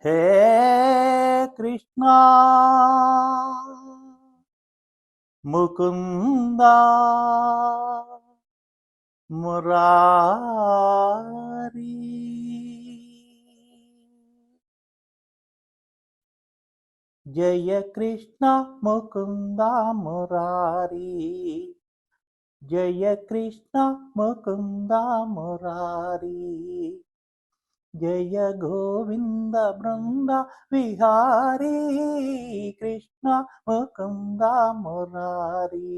హే కృష్ణ ముకుంద మురారి జయ కృష్ణ ముకుంద మురారి జయ కృష్ణ ముకుంద మురారి జయ గోవింద బృంద విహారీ కృష్ణ ముకుంద మురారి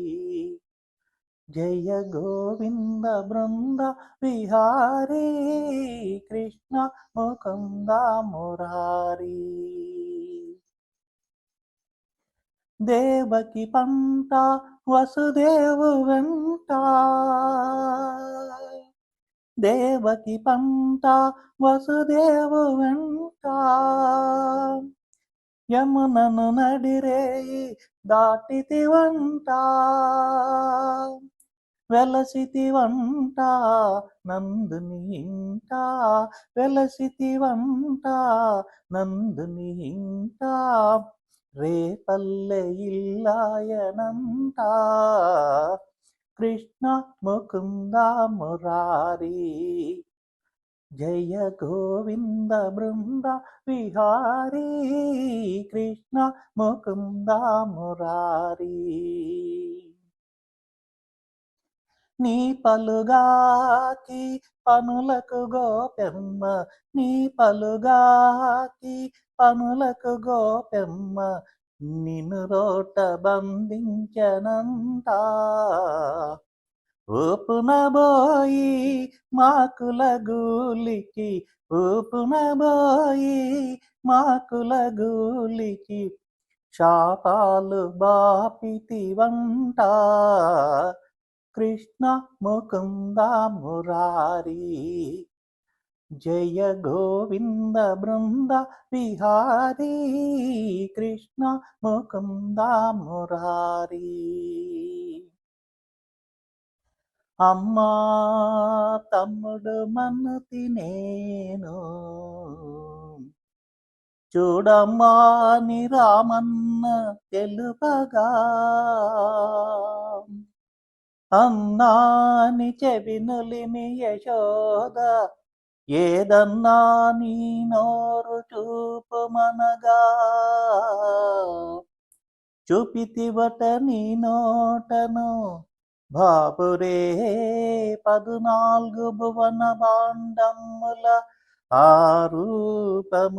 జయ గోవింద బృంద విహారీ కృష్ణ ముకుంద మురారి దేవకి పంట వసుదేవు వెంట దేవకి పంట వసుదేవు వెంట యమునను నడిరేయి దాటితి వంట వెలసితి వంట నందుని ఇంట వెలసితి వంట నందుని ఇంట రేపల్లె ఇల్లాయనంట కృష్ణ ముకుంద మురారి జయ గోవింద బృంద విహారీ కృష్ణ ముకుంద మురారి నీ పలుగాకి పనులకు గోపెమ్మ నీ పలుగాకి పనులకు గోపెమ్మ నిన్ను రోట బంధించనంట ఊపునబోయి మాకుల గూలికి ఊపునబోయి మాకుల గూలికి శాపాలు బాపితి వంట కృష్ణ ముకుంద మురారి జయ గోవింద బృంద విహారీ కృష్ణ ముకుంద మురారి అమ్మా తమ్ముడు మన్నుతి నేను చూడమ్మా ని రామన్న తెలుపగా అన్నాని చెవినులిమి యశోద ఏదన్నా నీ నోరు చూపుమనగా చూపితివట నీ నోటను బాపురే 14 భువన భాండముల ఆరూపముగనిన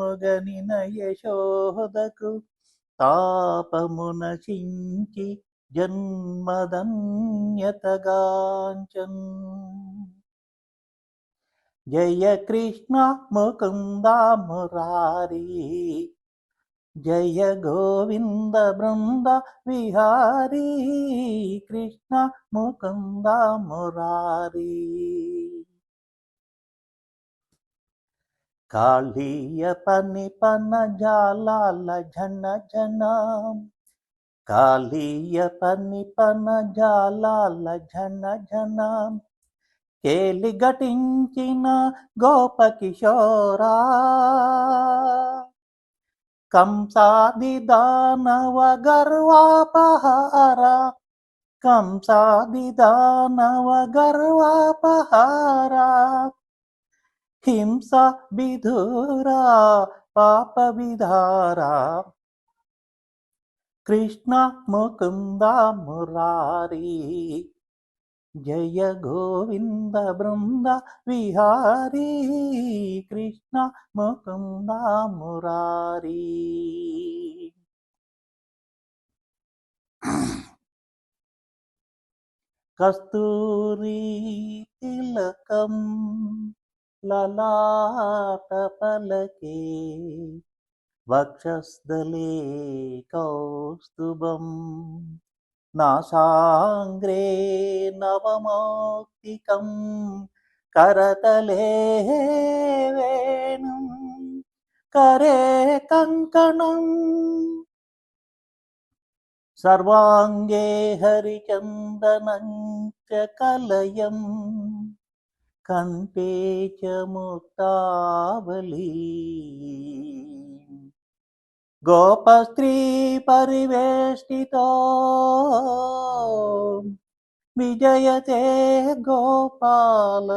యశోదకు తాపమున చించి జన్మధన్యతగాంచన్ జయ కృష్ణ ముకుంద మురారి జయ గోవింద బృంద విహారీ కృష్ణ ముకుంద మురారి కాళీయ పని పన జాలాల జన జన కాళీయ పని పన జాలాల జన జన కేలి ఘటించిన గోపకిశోరా కంసాది దానవ గర్వాపహార కంసాది దానవ గర్వాపహార హింస విధురా పాప విధారా కృష్ణ ముకుంద మురారి జయ గోవింద బృంద విహారీ కృష్ణ ముకుంద మురారి కస్తూరి తిలకం లలాట పలకే వక్షస్థలే కౌస్తుభం నాసాంగ్రే నవమౌక్తికం కరతలే వేణుం కరే కంకణం సర్వాంగే హరిచందనం చ కలయం కంఠే చ ముక్తావళీ గోపస్త్రీ పరివేష్టితో విజయతే గోపాల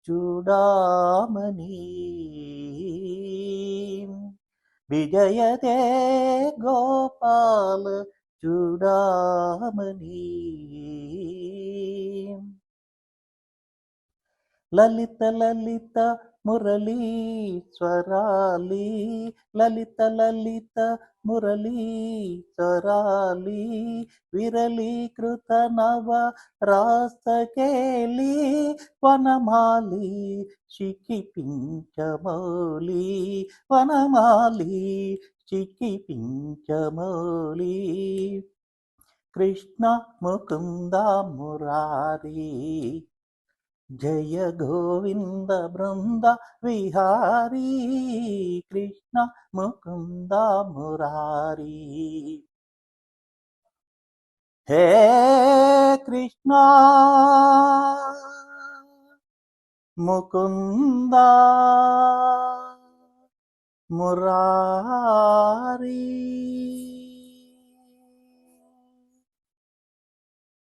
చూడామణి విజయతే గోపాల చూడామణి లలిత లలిత మురళీ స్వరాలి లలిత లలిత మురళీ స్వరాలి విరళీకృత నవ రాస్తకేలి వనమాలి చిక్కిపించమౌలి వనమాలి చిక్కిపించమౌలి కృష్ణ ముకుంద మురారి జయ గోవింద బృంద విహారీ కృష్ణ ముకుంద మురారి హే కృష్ణ ముకుంద మురారి